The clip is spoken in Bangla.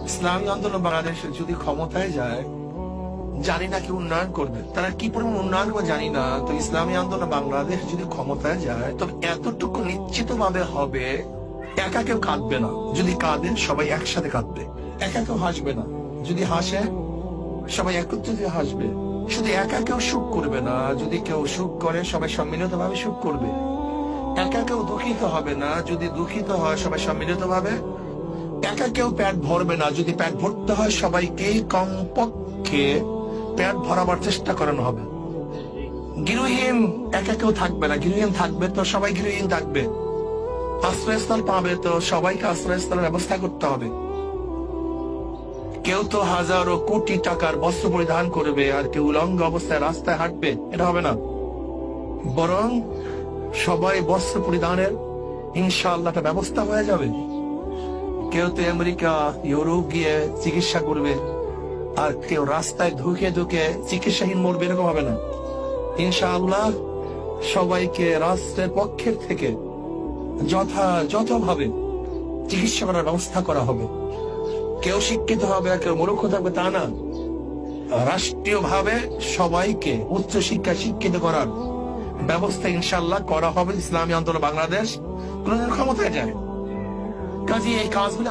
ইসলামী আন্দোলন বাংলাদেশ যদি ক্ষমতায় যায়, জানি না কি উন্নয়ন করবে, তারা কি পরিমাণ উন্নয়ন করবে জানি না। তো ইসলামী আন্দোলন বাংলাদেশ যদি ক্ষমতায় যায়, তবে এতটুকু নিশ্চিত ভাবে হবে, একা কেউ কাঁদবে না। যদি কাঁদে সবাই একসাথে কাঁদবে, একা কেউ হাসবে না। যদি হাসে সবাই একত্রিত হাসবে। শুধু একা কেউ সুখ করবে না, যদি কেউ সুখ করে সবাই সম্মিলিত ভাবে সুখ করবে। একা কেউ দুঃখিত হবে না, যদি দুঃখিত হয় সবাই সম্মিলিত ভাবে। একা কেউ পেট ভরবে না, যদি পেট ভরতে হয় সবাইকে কমপক্ষে পেট ভরাবার চেষ্টা করানো হবে। গৃহহীন একা কেউ থাকবে না, গৃহহীন থাকবে তো সবাই গৃহহীন থাকবে। আশ্রয়স্থল পাবে তো সবাইকে আশ্রয়স্থলের ব্যবস্থা করতে হবে। কেউ তো হাজারো কোটি টাকার বস্ত্র পরিধান করবে আর কেউ উলঙ্গ অবস্থায় রাস্তায় হাঁটবে, এটা হবে না। বরং সবাই বস্ত্র পরিধানের ইনশাআল্লাহ একটা ব্যবস্থা হয়ে যাবে। কেউ তো আমেরিকা ইউরোপ গিয়ে চিকিৎসা করবে আর কেউ রাস্তায় ধুকে ধুকে চিকিৎসাহীন মরবে, এরকম হবে না। ইনশাআল্লাহ সবাইকে রাষ্ট্রের পক্ষের থেকে যথাযথভাবে চিকিৎসা করার ব্যবস্থা করা হবে। কেউ শিক্ষিত হবে আর কেউ মূর্খ থাকবে তা না। রাষ্ট্রীয় ভাবে সবাইকে উচ্চ শিক্ষা শিক্ষিত করার ব্যবস্থা ইনশাআল্লাহ করা হবে। ইসলামী আন্দোলন বাংলাদেশ কোনদিন ক্ষমতায় যায়, কাজে এই কাজগুলো